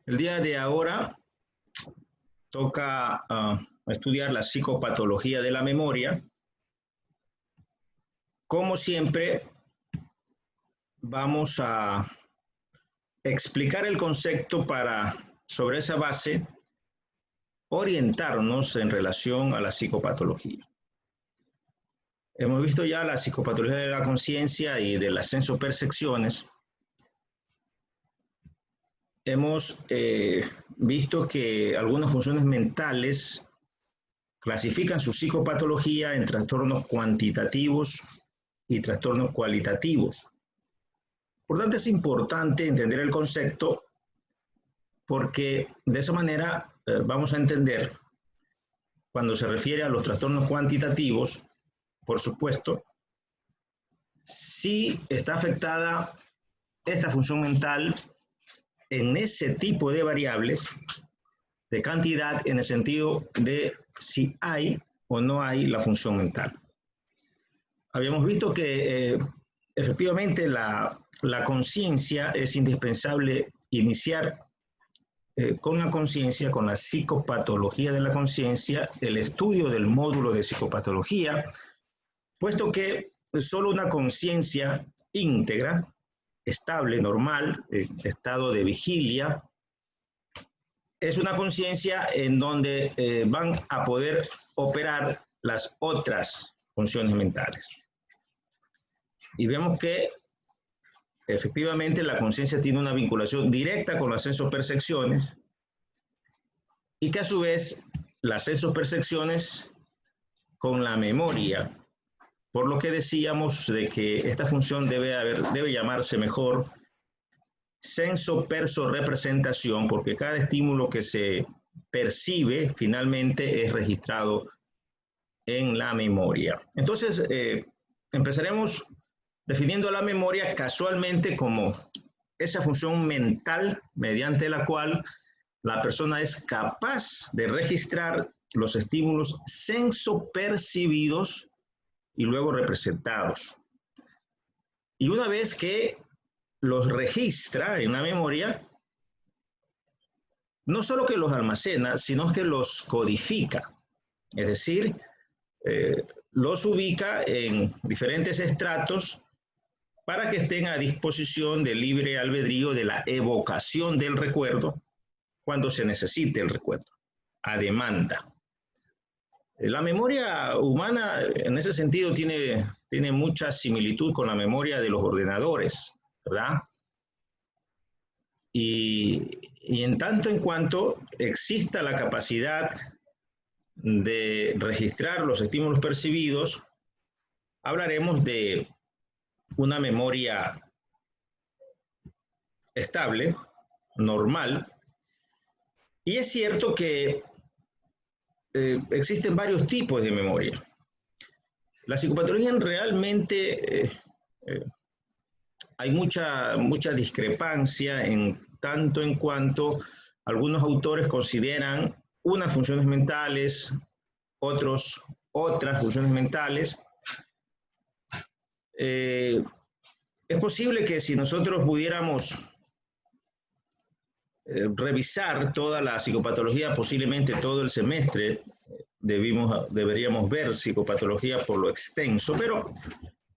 El día de ahora toca estudiar la psicopatología de la memoria. Como siempre, vamos a explicar el concepto para, sobre esa base, orientarnos en relación a la psicopatología. Hemos visto ya la psicopatología de la conciencia y de las sensopercepciones. Hemos visto que algunas funciones mentales clasifican su psicopatología en trastornos cuantitativos y trastornos cualitativos. Por tanto, es importante entender el concepto porque de esa manera vamos a entender cuando se refiere a los trastornos cuantitativos, por supuesto, si está afectada esta función mental en ese tipo de variables de cantidad en el sentido de si hay o no hay la función mental. Habíamos visto que efectivamente la conciencia es indispensable iniciar con la conciencia, con la psicopatología de la conciencia, el estudio del módulo de psicopatología, puesto que solo una conciencia íntegra, estable, normal, estado de vigilia, es una conciencia en donde van a poder operar las otras funciones mentales. Y vemos que efectivamente la conciencia tiene una vinculación directa con las sensopercepciones y que a su vez las sensopercepciones con la memoria, por lo que decíamos de que esta función debe llamarse mejor senso-perso-representación, porque cada estímulo que se percibe finalmente es registrado en la memoria. Entonces, empezaremos definiendo la memoria casualmente como esa función mental mediante la cual la persona es capaz de registrar los estímulos sensopercibidos y luego representados. Y una vez que los registra en la memoria, no solo que los almacena, sino que los codifica, es decir, los ubica en diferentes estratos para que estén a disposición del libre albedrío de la evocación del recuerdo cuando se necesite el recuerdo, a demanda. La memoria humana en ese sentido tiene mucha similitud con la memoria de los ordenadores, ¿verdad? Y en tanto en cuanto exista la capacidad de registrar los estímulos percibidos, hablaremos de una memoria estable, normal, y es cierto que existen varios tipos de memoria. La psicopatología realmente hay mucha discrepancia en tanto en cuanto algunos autores consideran unas funciones mentales, otros otras funciones mentales. Es posible que si nosotros pudiéramos revisar toda la psicopatología, posiblemente todo el semestre, deberíamos ver psicopatología por lo extenso, pero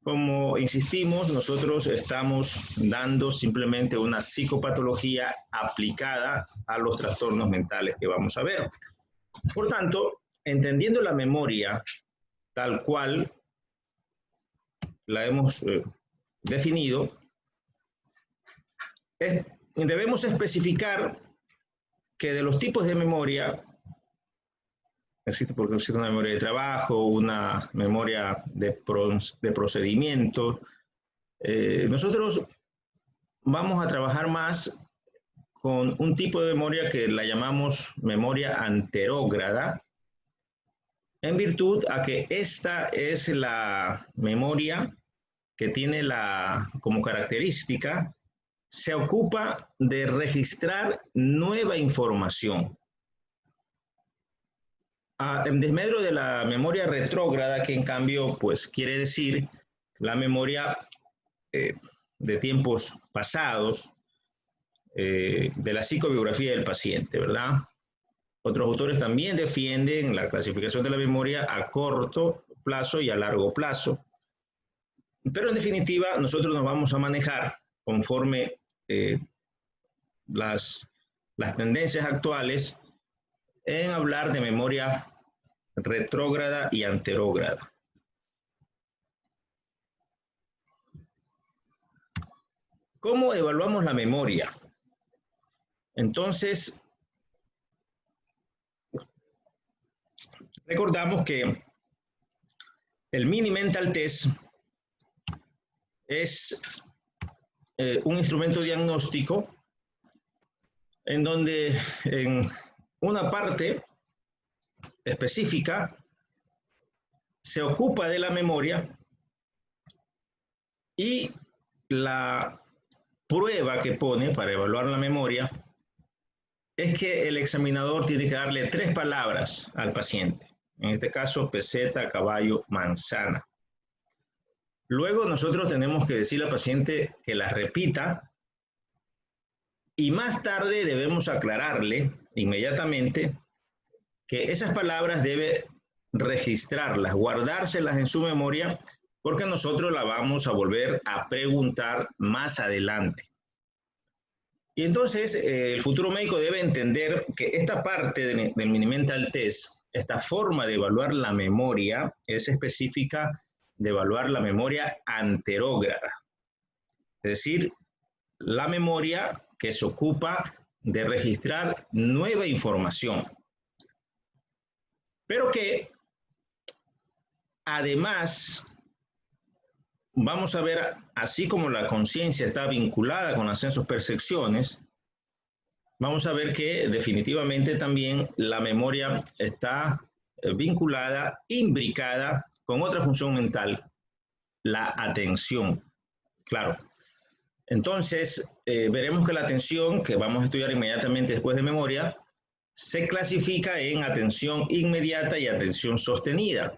como insistimos, nosotros estamos dando simplemente una psicopatología aplicada a los trastornos mentales que vamos a ver. Por tanto, entendiendo la memoria tal cual la hemos definido, debemos especificar que de los tipos de memoria, existe una memoria de trabajo, una memoria de procedimiento. Nosotros vamos a trabajar más con un tipo de memoria que la llamamos memoria anterógrada, en virtud a que esta es la memoria que tiene como característica, se ocupa de registrar nueva información. En desmedro de la memoria retrógrada, que en cambio pues quiere decir la memoria de tiempos pasados, de la psicobiografía del paciente, ¿verdad? Otros autores también defienden la clasificación de la memoria a corto plazo y a largo plazo. Pero en definitiva, nosotros nos vamos a manejar conforme las tendencias actuales en hablar de memoria retrógrada y anterógrada. ¿Cómo evaluamos la memoria? Entonces, recordamos que el Mini Mental Test es un instrumento diagnóstico en donde en una parte específica se ocupa de la memoria y la prueba que pone para evaluar la memoria es que el examinador tiene que darle 3 palabras al paciente. En este caso, peseta, caballo, manzana. Luego nosotros tenemos que decirle al paciente que la repita y más tarde debemos aclararle inmediatamente que esas palabras debe registrarlas, guardárselas en su memoria, porque nosotros la vamos a volver a preguntar más adelante. Y entonces el futuro médico debe entender que esta parte del Mini Mental Test, esta forma de evaluar la memoria, es específica de evaluar la memoria anterógrada. Es decir, la memoria que se ocupa de registrar nueva información. Pero que además vamos a ver, así como la conciencia está vinculada con las sensopercepciones, vamos a ver que definitivamente también la memoria está vinculada, imbricada con otra función mental, la atención. Claro. Entonces, veremos que la atención, que vamos a estudiar inmediatamente después de memoria, se clasifica en atención inmediata y atención sostenida.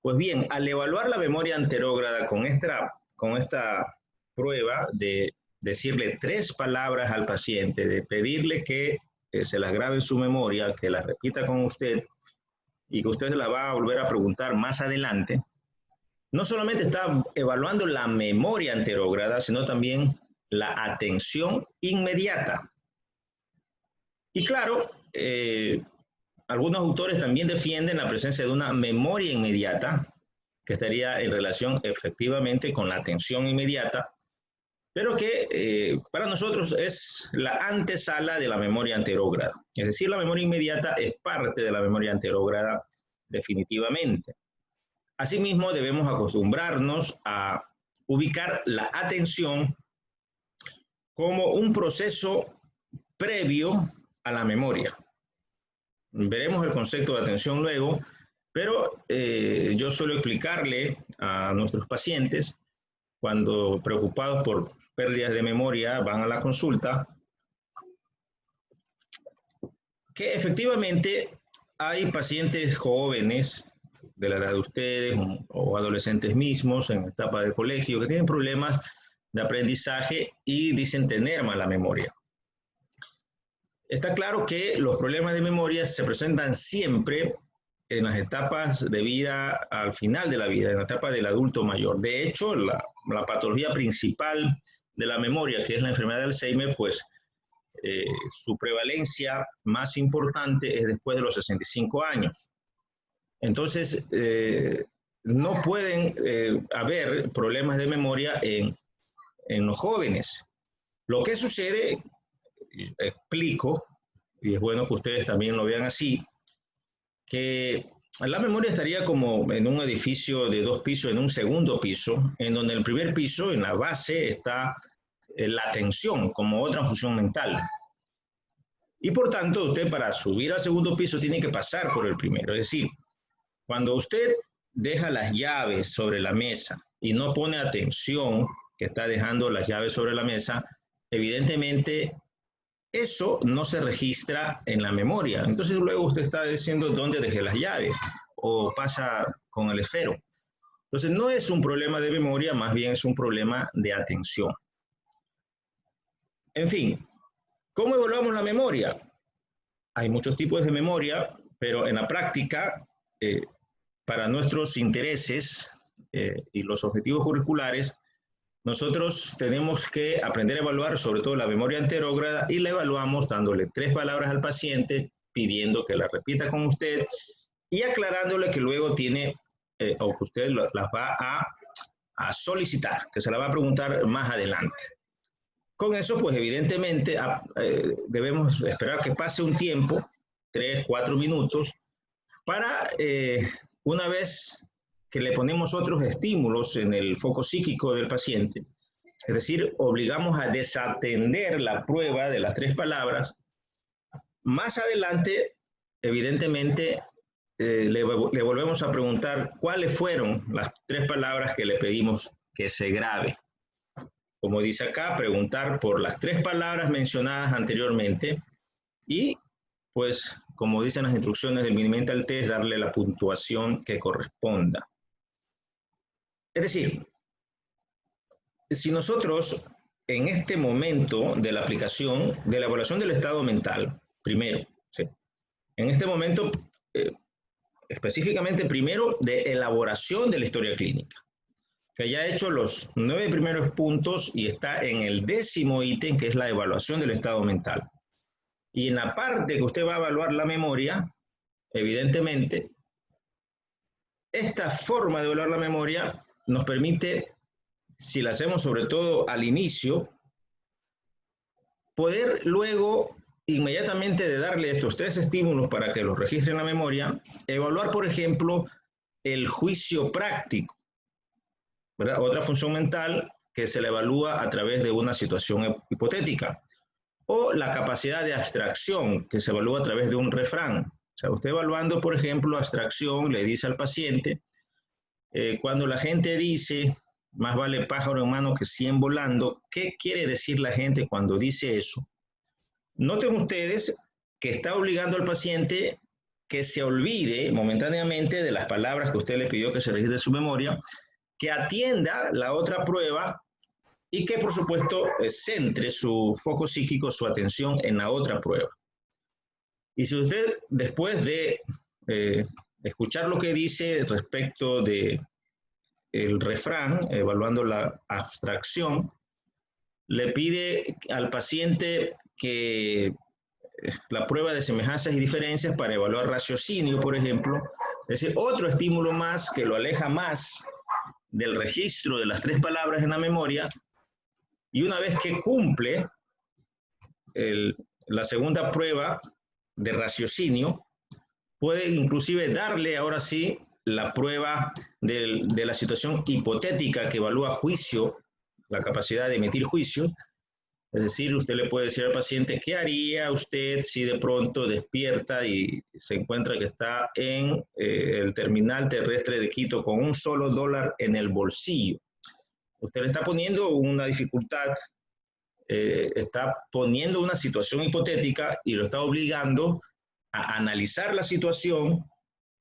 Pues bien, al evaluar la memoria anterógrada con esta prueba de decirle 3 palabras al paciente, de pedirle que se las grabe en su memoria, que las repita con usted y que usted la va a volver a preguntar más adelante, no solamente está evaluando la memoria anterógrada, sino también la atención inmediata. Y claro, algunos autores también defienden la presencia de una memoria inmediata, que estaría en relación efectivamente con la atención inmediata, pero que para nosotros es la antesala de la memoria anterógrada. Es decir, la memoria inmediata es parte de la memoria anterógrada definitivamente. Asimismo, debemos acostumbrarnos a ubicar la atención como un proceso previo a la memoria. Veremos el concepto de atención luego, pero yo suelo explicarle a nuestros pacientes, cuando preocupados por pérdidas de memoria van a la consulta, que efectivamente hay pacientes jóvenes de la edad de ustedes o adolescentes mismos en etapa de colegio que tienen problemas de aprendizaje y dicen tener mala memoria. Está claro que los problemas de memoria se presentan siempre en las etapas de vida, al final de la vida, en la etapa del adulto mayor. De hecho, la patología principal de la memoria, que es la enfermedad de Alzheimer, pues su prevalencia más importante es después de los 65 años. Entonces, no pueden haber problemas de memoria en los jóvenes. Lo que sucede, explico, y es bueno que ustedes también lo vean así, que la memoria estaría como en un edificio de 2 pisos, en un segundo piso, en donde en el primer piso, en la base, está la atención como otra función mental. Y por tanto, usted para subir al segundo piso tiene que pasar por el primero. Es decir, cuando usted deja las llaves sobre la mesa y no pone atención que está dejando las llaves sobre la mesa, evidentemente eso no se registra en la memoria. Entonces luego usted está diciendo dónde dejé las llaves o pasa con el esfero. Entonces no es un problema de memoria, más bien es un problema de atención. En fin, ¿Cómo evaluamos la memoria? Hay muchos tipos de memoria, pero en la práctica, para nuestros intereses y los objetivos curriculares, nosotros tenemos que aprender a evaluar sobre todo la memoria anterógrada y la evaluamos dándole 3 palabras al paciente, pidiendo que la repita con usted y aclarándole que luego tiene, o que usted las va a solicitar, que se la va a preguntar más adelante. Con eso, pues evidentemente debemos esperar que pase un tiempo, 3, 4 minutos, para una vez que le ponemos otros estímulos en el foco psíquico del paciente, es decir, obligamos a desatender la prueba de las 3 palabras, más adelante, evidentemente, le volvemos a preguntar cuáles fueron las 3 palabras que le pedimos que se grabe. Como dice acá, preguntar por las 3 palabras mencionadas anteriormente y, pues, como dicen las instrucciones del Mini-Mental Test, darle la puntuación que corresponda. Es decir, si nosotros en este momento de la aplicación, de la evaluación del estado mental, primero, ¿sí? En este momento, específicamente primero, de elaboración de la historia clínica, que ya ha hecho los 9 primeros puntos y está en el 10º ítem, que es la evaluación del estado mental. Y en la parte que usted va a evaluar la memoria, evidentemente, esta forma de evaluar la memoria nos permite, si la hacemos sobre todo al inicio, poder luego, inmediatamente de darle estos 3 estímulos para que los registre en la memoria, evaluar, por ejemplo, el juicio práctico, ¿verdad? Otra función mental que se le evalúa a través de una situación hipotética. O la capacidad de abstracción, que se evalúa a través de un refrán. O sea, usted evaluando, por ejemplo, abstracción, le dice al paciente, cuando la gente dice, más vale pájaro en mano que 100 volando, ¿qué quiere decir la gente cuando dice eso? Noten ustedes que está obligando al paciente que se olvide momentáneamente de las palabras que usted le pidió que se registre en su memoria, que atienda la otra prueba y que, por supuesto, centre su foco psíquico, su atención en la otra prueba. Y si usted, después de escuchar lo que dice respecto de el refrán, evaluando la abstracción, le pide al paciente que la prueba de semejanzas y diferencias para evaluar raciocinio, por ejemplo, es decir, otro estímulo más que lo aleja más del registro de las 3 palabras en la memoria, y una vez que cumple la segunda prueba de raciocinio, puede inclusive darle ahora sí la prueba de la situación hipotética que evalúa juicio, la capacidad de emitir juicios. Es decir, usted le puede decir al paciente, ¿qué haría usted si de pronto despierta y se encuentra que está en el terminal terrestre de Quito con un solo dólar en el bolsillo? Usted le está poniendo una dificultad, está poniendo una situación hipotética y lo está obligando a analizar la situación,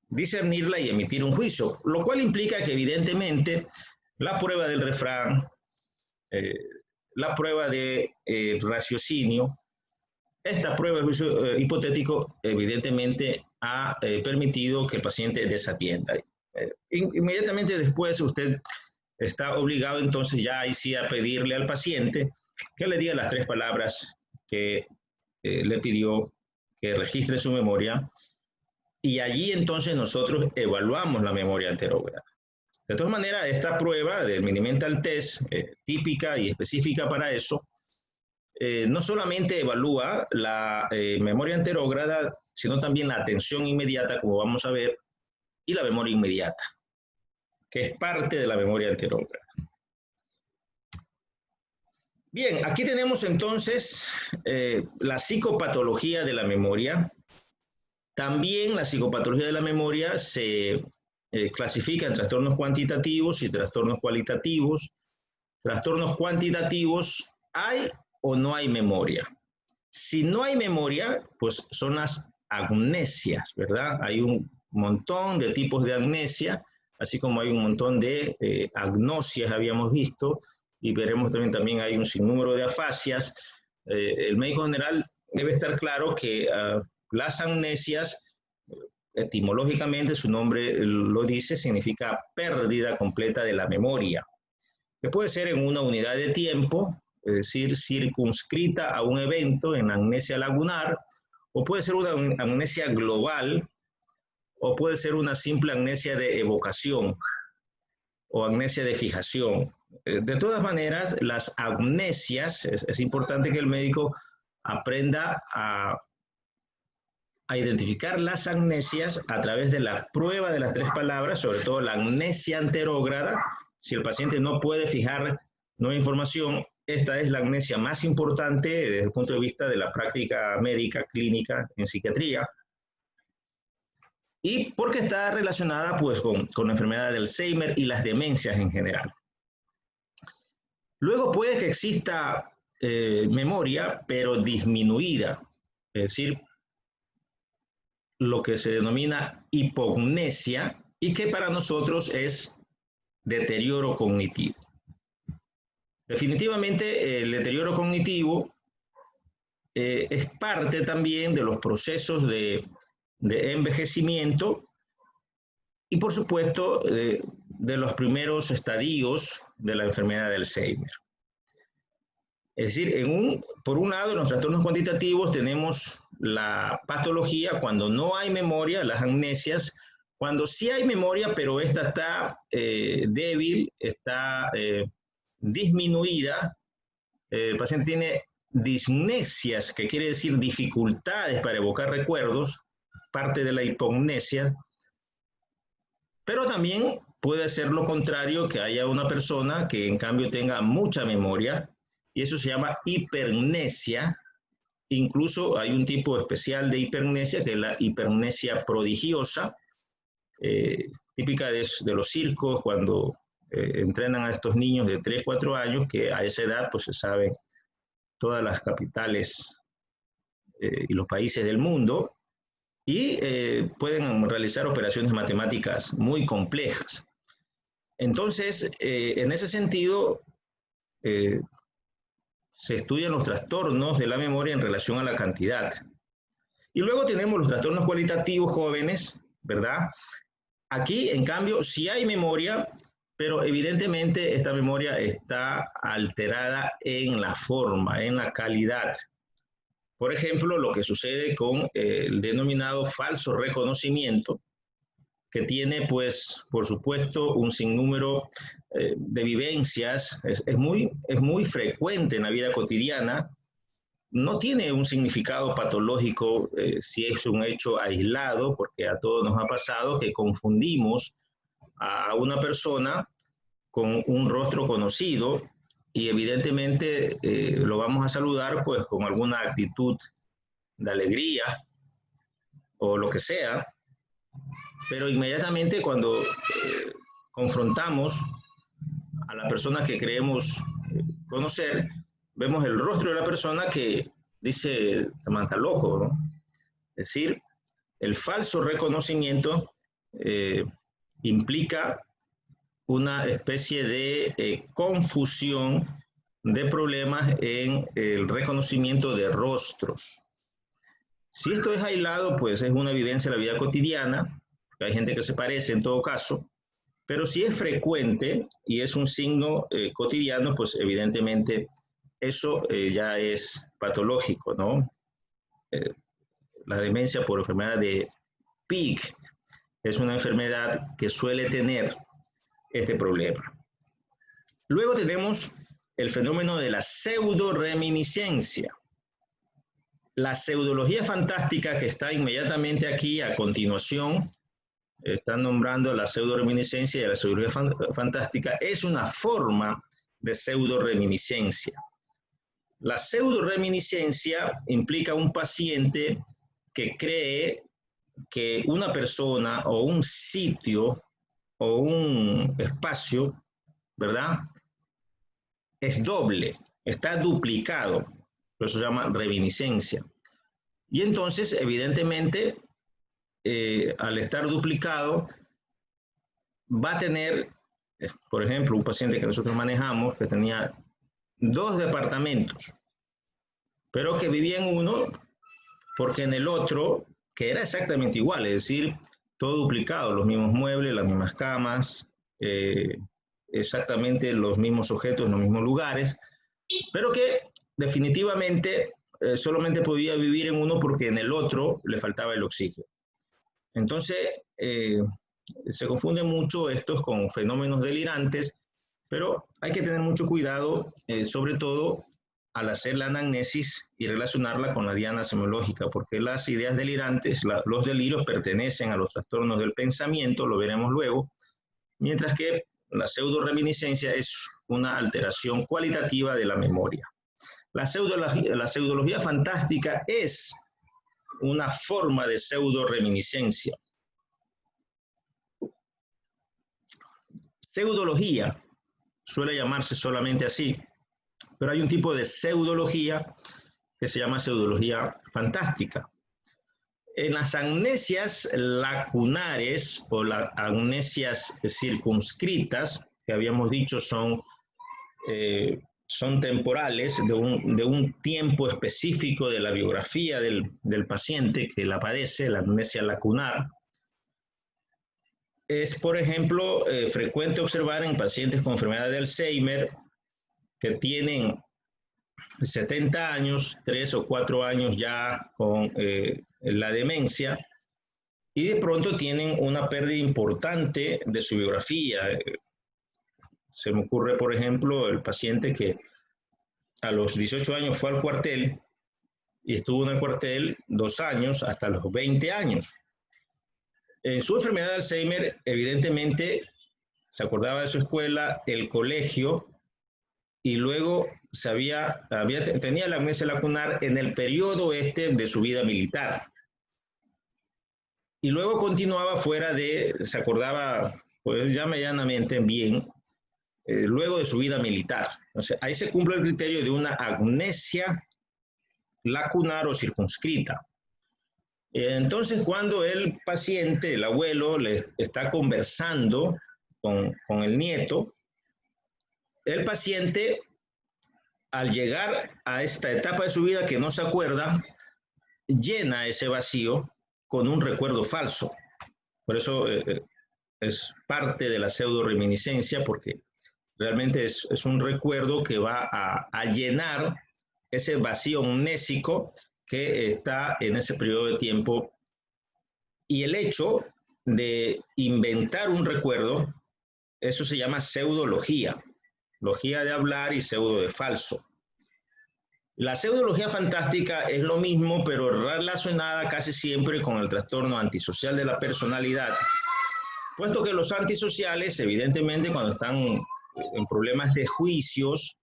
discernirla y emitir un juicio, lo cual implica que evidentemente la prueba del refrán, la prueba de raciocinio, esta prueba de juicio hipotético evidentemente ha permitido que el paciente desatienda. Inmediatamente después usted está obligado entonces ya ahí sí a pedirle al paciente que le diga las 3 palabras que le pidió que registre en su memoria, y allí entonces nosotros evaluamos la memoria anterógrada. De todas maneras, esta prueba del Mini-Mental Test, típica y específica para eso, no solamente evalúa la memoria anterógrada, sino también la atención inmediata, como vamos a ver, y la memoria inmediata, que es parte de la memoria anterógrada. Bien, aquí tenemos entonces la psicopatología de la memoria. También la psicopatología de la memoria se clasifica en trastornos cuantitativos y trastornos cualitativos. Trastornos cuantitativos, ¿hay o no hay memoria? Si no hay memoria, pues son las amnesias, ¿verdad? Hay un montón de tipos de amnesia, así como hay un montón de agnosias, habíamos visto, y veremos también hay un sinnúmero de afasias, el médico general debe estar claro que las amnesias, etimológicamente su nombre lo dice, significa pérdida completa de la memoria, que puede ser en una unidad de tiempo, es decir, circunscrita a un evento en amnesia lagunar, o puede ser una amnesia global, o puede ser una simple amnesia de evocación o amnesia de fijación. De todas maneras, las amnesias, es importante que el médico aprenda a identificar las amnesias a través de la prueba de las 3 palabras, sobre todo la amnesia anterógrada. Si el paciente no puede fijar nueva información, esta es la amnesia más importante desde el punto de vista de la práctica médica clínica en psiquiatría. Y porque está relacionada pues con la enfermedad de Alzheimer y las demencias en general. Luego puede que exista memoria, pero disminuida, es decir, lo que se denomina hipognesia y que para nosotros es deterioro cognitivo. Definitivamente el deterioro cognitivo es parte también de los procesos de envejecimiento y por supuesto de los primeros estadios de la enfermedad de Alzheimer. Es decir, por un lado, en los trastornos cuantitativos tenemos la patología cuando no hay memoria, las amnesias, cuando sí hay memoria, pero esta está débil, está disminuida, el paciente tiene disnesias, que quiere decir dificultades para evocar recuerdos, parte de la hipognesia, pero también puede ser lo contrario, que haya una persona que en cambio tenga mucha memoria, y eso se llama hipermnesia. Incluso hay un tipo especial de hipermnesia, que es la hipermnesia prodigiosa, típica de los circos, cuando entrenan a estos niños de 3, 4 años, que a esa edad pues se saben todas las capitales y los países del mundo, y pueden realizar operaciones matemáticas muy complejas. Entonces, en ese sentido, se estudian los trastornos de la memoria en relación a la cantidad. Y luego tenemos los trastornos cualitativos jóvenes, ¿verdad? Aquí, en cambio, sí hay memoria, pero evidentemente esta memoria está alterada en la forma, en la calidad. Por ejemplo, lo que sucede con el denominado falso reconocimiento, que tiene, pues, por supuesto, un sinnúmero de vivencias, es muy frecuente en la vida cotidiana, no tiene un significado patológico si es un hecho aislado, porque a todos nos ha pasado que confundimos a una persona con un rostro conocido y evidentemente lo vamos a saludar pues con alguna actitud de alegría o lo que sea, pero inmediatamente cuando confrontamos a la persona que creemos conocer, vemos el rostro de la persona que dice, este man está loco, ¿no? Es decir, el falso reconocimiento implica una especie de confusión de problemas en el reconocimiento de rostros. Si esto es aislado, pues es una vivencia de la vida cotidiana, hay gente que se parece en todo caso, pero si es frecuente y es un signo cotidiano, pues evidentemente eso ya es patológico, ¿no? La demencia por enfermedad de Pick es una enfermedad que suele tener este problema. Luego tenemos el fenómeno de la pseudoreminiscencia. La pseudología fantástica, que está inmediatamente aquí a continuación, están nombrando la pseudoreminiscencia y la pseudología fantástica, es una forma de pseudoreminiscencia. La pseudoreminiscencia implica un paciente que cree que una persona o un sitio o un espacio, ¿verdad?, es doble, está duplicado, por eso se llama reminiscencia. Y entonces, evidentemente, al estar duplicado, va a tener, por ejemplo, un paciente que nosotros manejamos que tenía 2 departamentos. pero que vivía en uno porque en el otro, que era exactamente igual, es decir, todo duplicado, los mismos muebles, las mismas camas, exactamente los mismos objetos en los mismos lugares, pero que definitivamente solamente podía vivir en uno porque en el otro le faltaba el oxígeno. Entonces, se confunde mucho estos con fenómenos delirantes, pero hay que tener mucho cuidado, sobre todo al hacer la anamnesis y relacionarla con la diana semiológica, porque las ideas delirantes, los delirios pertenecen a los trastornos del pensamiento, lo veremos luego, mientras que la pseudoreminiscencia es una alteración cualitativa de la memoria. La pseudología fantástica es una forma de pseudoreminiscencia. Pseudología suele llamarse solamente así, pero hay un tipo de pseudología que se llama pseudología fantástica. En las amnesias lacunares o las amnesias circunscritas, que habíamos dicho son temporales, de un tiempo específico de la biografía del paciente que la padece, la amnesia lacunar. Es, por ejemplo, frecuente observar en pacientes con enfermedad de Alzheimer que tienen 70 años, 3 o 4 años ya con la demencia, y de pronto tienen una pérdida importante de su biografía. Se me ocurre, por ejemplo, el paciente que a los 18 años fue al cuartel y estuvo en el cuartel 2 años hasta los 20 años. En su enfermedad de Alzheimer, evidentemente, se acordaba de su escuela, el colegio, y luego tenía la amnesia lacunar en el periodo de su vida militar. Y luego continuaba se acordaba pues ya medianamente bien, luego de su vida militar. O sea, ahí se cumple el criterio de una amnesia lacunar o circunscrita. Entonces, cuando el paciente, el abuelo, le está conversando con el nieto, el paciente, al llegar a esta etapa de su vida que no se acuerda, llena ese vacío con un recuerdo falso. Por eso es parte de la pseudoreminiscencia, porque realmente es un recuerdo que va a llenar ese vacío amnésico que está en ese periodo de tiempo. Y el hecho de inventar un recuerdo, eso se llama pseudología, logía de hablar y pseudo de falso. La pseudología fantástica es lo mismo, pero relacionada casi siempre con el trastorno antisocial de la personalidad, puesto que los antisociales, evidentemente, cuando están en problemas de juicios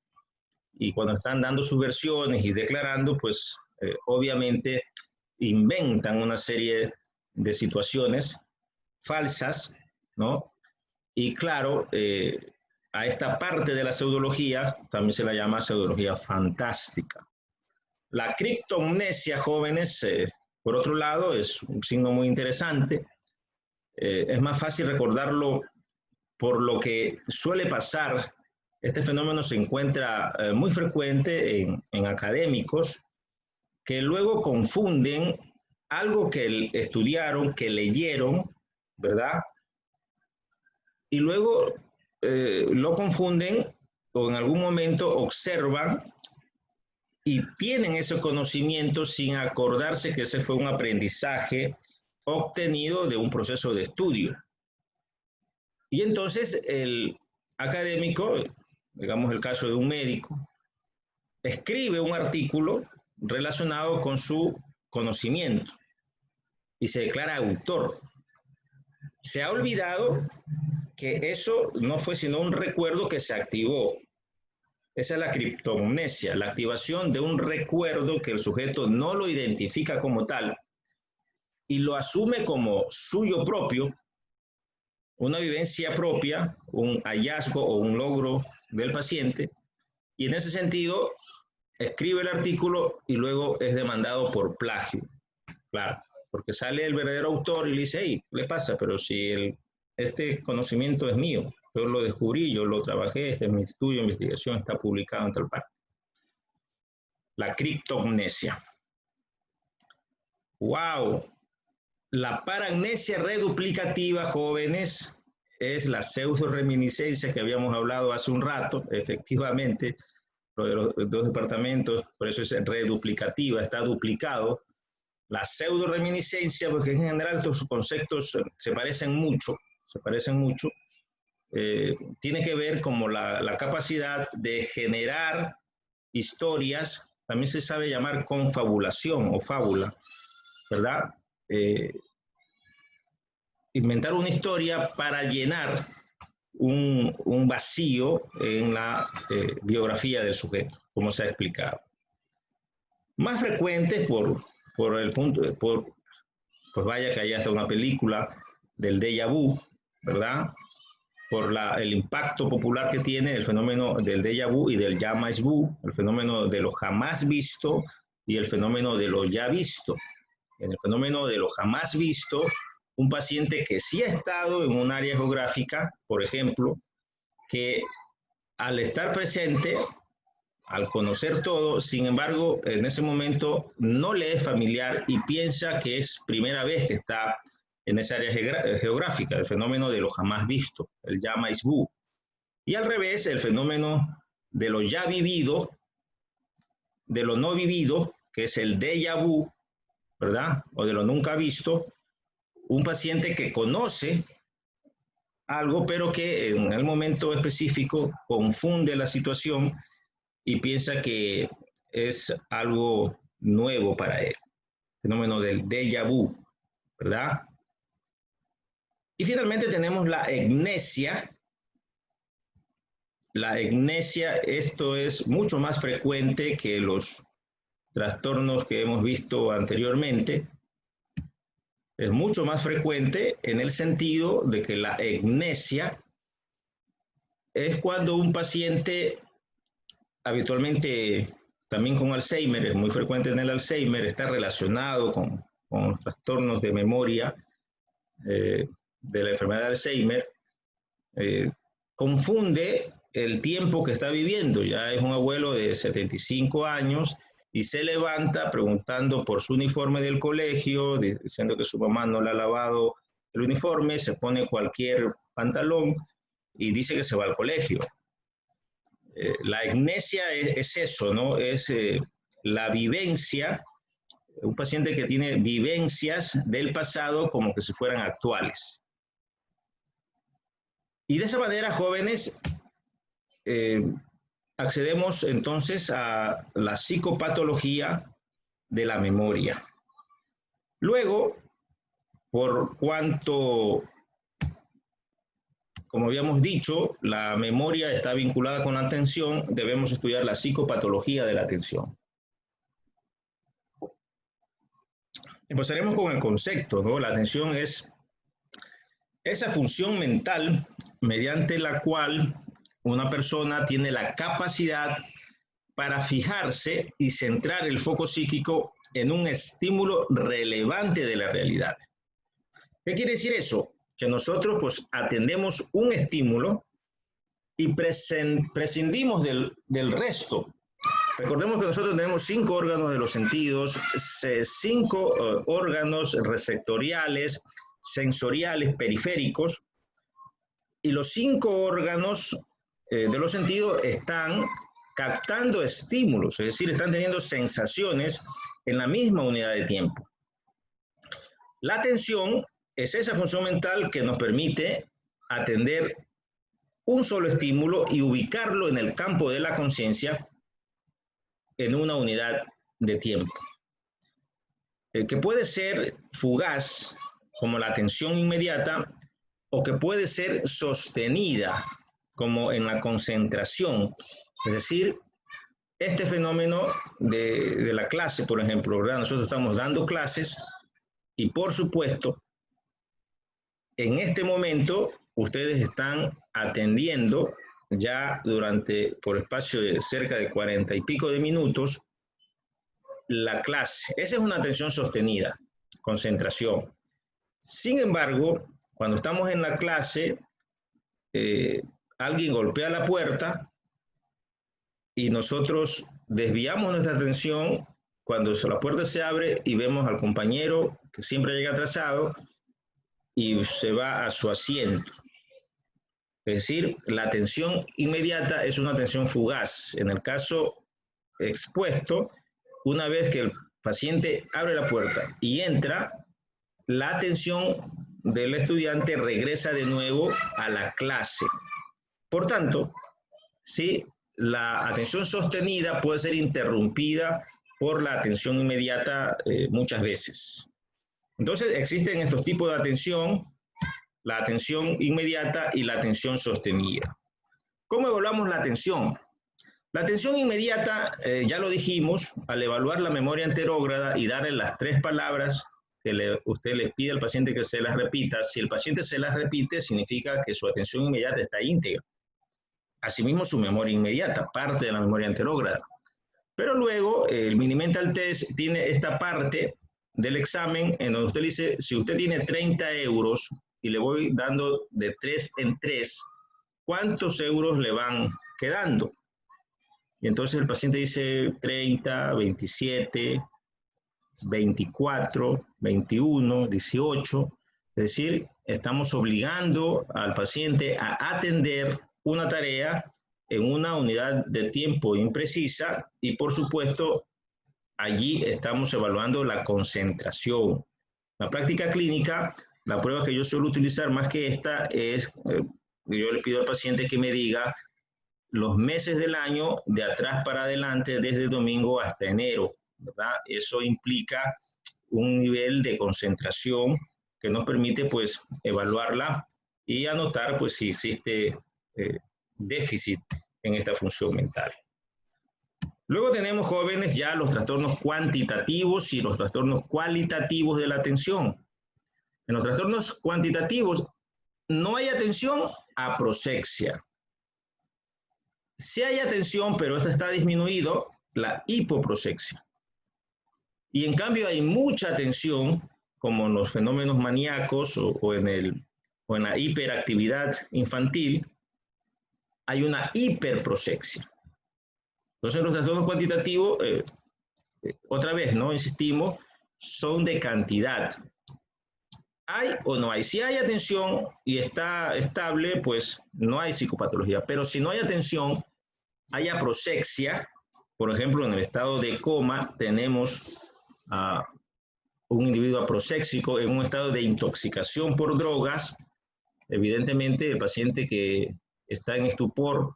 y cuando están dando sus versiones y declarando, pues obviamente inventan una serie de situaciones falsas, ¿no? Y claro, a esta parte de la pseudología también se la llama pseudología fantástica. La criptomnesia, jóvenes, por otro lado, es un signo muy interesante. Es más fácil recordarlo por lo que suele pasar. Este fenómeno se encuentra muy frecuente en académicos que luego confunden algo que estudiaron, que leyeron, ¿verdad? Y luego lo confunden o en algún momento observan y tienen ese conocimiento sin acordarse que ese fue un aprendizaje obtenido de un proceso de estudio. Y entonces el académico, digamos el caso de un médico, escribe un artículo relacionado con su conocimiento y se declara autor. Se ha olvidado que eso no fue sino un recuerdo que se activó. Esa es la criptomnesia, la activación de un recuerdo que el sujeto no lo identifica como tal y lo asume como suyo propio, una vivencia propia, un hallazgo o un logro del paciente, y en ese sentido escribe el artículo y luego es demandado por plagio. Claro, porque sale el verdadero autor y le dice, hey, ¿qué le pasa? Pero si este conocimiento es mío, yo lo descubrí, yo lo trabajé, este es mi estudio, investigación, está publicado en tal parte. la criptomnesia. ¡Wow! La paramnesia reduplicativa, jóvenes, es la pseudoreminiscencia que habíamos hablado hace un rato, efectivamente, lo de los dos departamentos, por eso es reduplicativa, está duplicado. La pseudoreminiscencia, porque en general estos conceptos se parecen mucho, tiene que ver como la capacidad de generar historias, también se sabe llamar confabulación o fábula, ¿verdad? Inventar una historia para llenar un vacío en la biografía del sujeto, como se ha explicado. Más frecuente por el punto, pues vaya que haya hasta una película del déjà vu, ¿verdad? Por el impacto popular que tiene el fenómeno del déjà vu y del jamais vu, el fenómeno de lo jamás visto y el fenómeno de lo ya visto. En el fenómeno de lo jamás visto, un paciente que sí ha estado en un área geográfica, por ejemplo, que al estar presente, al conocer todo, sin embargo, en ese momento no le es familiar y piensa que es primera vez que está en esa área geográfica, el fenómeno de lo jamás visto, el jamais vu. Y al revés, el fenómeno de lo ya vivido, de lo no vivido, que es el déjà vu, ¿verdad? O de lo nunca visto, un paciente que conoce algo, pero que en el momento específico confunde la situación y piensa que es algo nuevo para él. Fenómeno del déjà vu, ¿verdad? Y finalmente tenemos la egnesia. La egnesia, esto es mucho más frecuente que los trastornos que hemos visto anteriormente. Es mucho más frecuente en el sentido de que la egnesia es cuando un paciente, habitualmente también con Alzheimer, es muy frecuente en el Alzheimer, está relacionado con los trastornos de memoria de la enfermedad de Alzheimer, confunde el tiempo que está viviendo. Ya es un abuelo de 75 años y se levanta preguntando por su uniforme del colegio, diciendo que su mamá no le ha lavado el uniforme, se pone cualquier pantalón y dice que se va al colegio. La egnesia es eso, ¿no? Es la vivencia, un paciente que tiene vivencias del pasado como que si fueran actuales. Y de esa manera, jóvenes, accedemos entonces a la psicopatología de la memoria. Luego, por cuanto, como habíamos dicho, la memoria está vinculada con la atención, debemos estudiar la psicopatología de la atención. Empezaremos con el concepto, ¿no? La atención es esa función mental mediante la cual una persona tiene la capacidad para fijarse y centrar el foco psíquico en un estímulo relevante de la realidad. ¿Qué quiere decir eso? Que nosotros pues atendemos un estímulo y prescindimos del resto. Recordemos que nosotros tenemos 5 órganos de los sentidos, 5 órganos receptoriales, sensoriales, periféricos, y los 5 órganos de los sentidos están captando estímulos, es decir, están teniendo sensaciones en la misma unidad de tiempo. La atención es esa función mental que nos permite atender un solo estímulo y ubicarlo en el campo de la conciencia en una unidad de tiempo. Que puede ser fugaz, como la atención inmediata, o que puede ser sostenida, como en la concentración. Es decir, este fenómeno de la clase, por ejemplo, ¿verdad? Nosotros estamos dando clases y, por supuesto, en este momento ustedes están atendiendo ya por espacio de cerca de 40 y pico de minutos la clase. Esa es una atención sostenida, concentración. Sin embargo, cuando estamos en la clase, alguien golpea la puerta y nosotros desviamos nuestra atención cuando la puerta se abre y vemos al compañero que siempre llega atrasado y se va a su asiento. Es decir, la atención inmediata es una atención fugaz. En el caso expuesto, una vez que el paciente abre la puerta y entra, la atención del estudiante regresa de nuevo a la clase. Por tanto, ¿sí?, la atención sostenida puede ser interrumpida por la atención inmediata muchas veces. Entonces, existen estos tipos de atención, la atención inmediata y la atención sostenida. ¿Cómo evaluamos la atención? La atención inmediata, ya lo dijimos, al evaluar la memoria anterógrada y darle las 3 palabras que usted les pide al paciente que se las repita. Si el paciente se las repite, significa que su atención inmediata está íntegra. Asimismo, su memoria inmediata, parte de la memoria anterógrada. Pero luego, el Mini-Mental Test tiene esta parte del examen en donde usted le dice, si usted tiene 30 euros y le voy dando de 3 en 3, ¿cuántos euros le van quedando? Y entonces el paciente dice 30, 27, 24, 21, 18. Es decir, estamos obligando al paciente a atender una tarea en una unidad de tiempo imprecisa y, por supuesto, allí estamos evaluando la concentración. La práctica clínica, la prueba que yo suelo utilizar más que esta es, yo le pido al paciente que me diga los meses del año de atrás para adelante, desde domingo hasta enero, ¿verdad? Eso implica un nivel de concentración que nos permite, pues, evaluarla y anotar, pues, si existe déficit en esta función mental. Luego tenemos, jóvenes, ya los trastornos cuantitativos y los trastornos cualitativos de la atención. En los trastornos cuantitativos no hay atención a prosexia. Sí hay atención, pero esta está disminuido, la hipoprosexia. Y en cambio hay mucha atención, como en los fenómenos maníacos o en la hiperactividad infantil, hay una hiperprosexia. Entonces los trastornos cuantitativos, otra vez, ¿no? Insistimos, son de cantidad. ¿Hay o no hay? Si hay atención y está estable, pues no hay psicopatología. Pero si no hay atención, hay aprosexia. Por ejemplo, en el estado de coma tenemos a un individuo aproséxico en un estado de intoxicación por drogas. Evidentemente, el paciente que está en estupor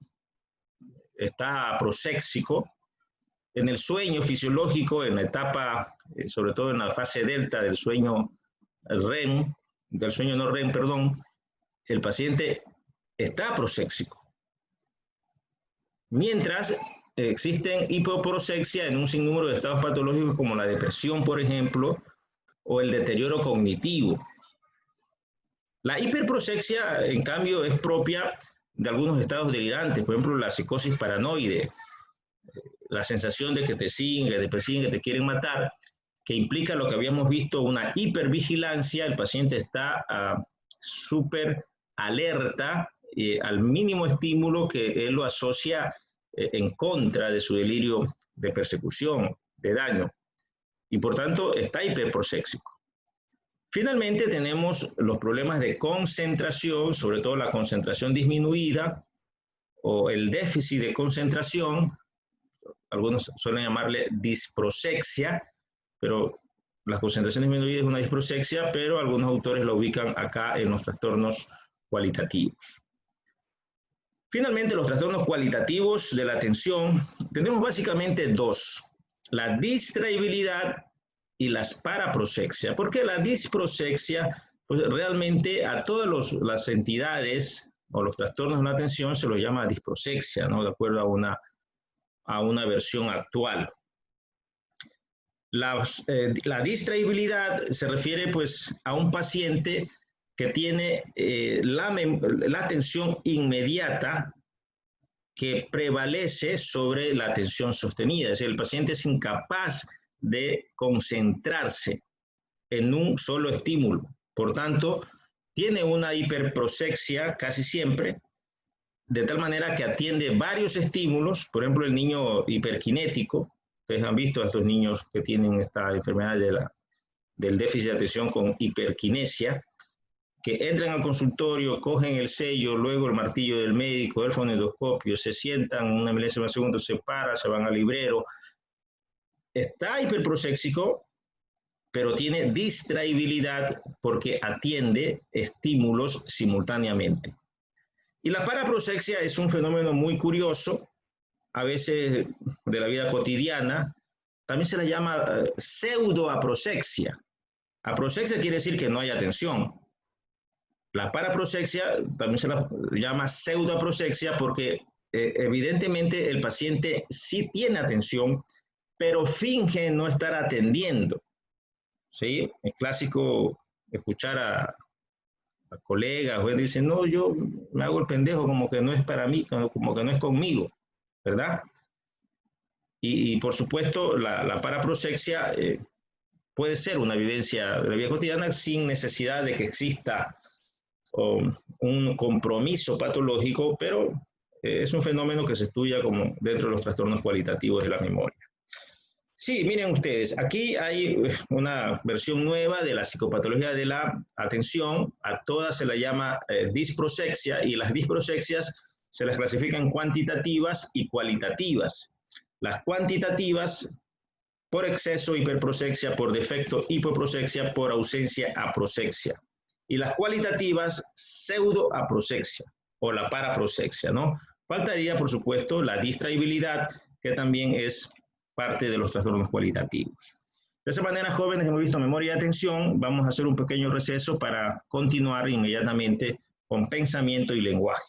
está aproséxico. En el sueño fisiológico, en la etapa, sobre todo en la fase delta del sueño REM, del sueño no REM, perdón, el paciente está proséxico. Mientras existen hipoprosexia en un sinnúmero de estados patológicos como la depresión, por ejemplo, o el deterioro cognitivo. La hiperprosexia, en cambio, es propia de algunos estados delirantes, por ejemplo, la psicosis paranoide, la sensación de que te siguen, que te quieren matar, que implica lo que habíamos visto, una hipervigilancia. El paciente está súper alerta al mínimo estímulo que él lo asocia en contra de su delirio de persecución, de daño, y por tanto está hiperproséxico. Finalmente tenemos los problemas de concentración, sobre todo la concentración disminuida o el déficit de concentración. Algunos suelen llamarle disprosexia, pero la concentración disminuida es una disprosexia, pero algunos autores la ubican acá en los trastornos cualitativos. Finalmente, los trastornos cualitativos de la atención, tenemos básicamente 2, la distraibilidad y las paraprosexia. Porque la disprosexia, pues realmente a todas las entidades o los trastornos de la atención se los llama disprosexia, ¿no? De acuerdo a una versión actual. La distraibilidad se refiere, pues, a un paciente que tiene la atención inmediata que prevalece sobre la atención sostenida. Es decir, el paciente es incapaz de concentrarse en un solo estímulo. Por tanto, tiene una hiperprosexia casi siempre. de tal manera que atiende varios estímulos, por ejemplo, el niño hiperkinético. Ustedes han visto a estos niños que tienen esta enfermedad del déficit de atención con hiperquinesia, que entran al consultorio, cogen el sello, luego el martillo del médico, el fonendoscopio, se sientan una milésima de segundo, se paran, se van al librero. Está hiperproséxico, pero tiene distraibilidad porque atiende estímulos simultáneamente. Y la paraprosexia es un fenómeno muy curioso, a veces de la vida cotidiana. También se la llama pseudoaprosexia. Aprosexia quiere decir que no hay atención. La paraprosexia también se la llama pseudoaprosexia porque evidentemente el paciente sí tiene atención, pero finge no estar atendiendo. ¿Sí? Es clásico escuchar a colegas o dicen, no, yo me hago el pendejo como que no es para mí, como que no es conmigo, ¿verdad? Y por supuesto, la paraprosexia puede ser una vivencia de la vida cotidiana sin necesidad de que exista un compromiso patológico, pero es un fenómeno que se estudia como dentro de los trastornos cualitativos de la memoria. Sí, miren ustedes, aquí hay una versión nueva de la psicopatología de la atención. A todas se la llama disprosexia, y las disprosexias se las clasifican cuantitativas y cualitativas. Las cuantitativas por exceso hiperprosexia, por defecto hipoprosexia, por ausencia aprosexia. Y las cualitativas pseudoaprosexia o la paraprosexia, ¿no? Faltaría, por supuesto, la distraibilidad, que también es parte de los trastornos cualitativos. De esa manera, jóvenes, hemos visto memoria y atención. Vamos a hacer un pequeño receso para continuar inmediatamente con pensamiento y lenguaje.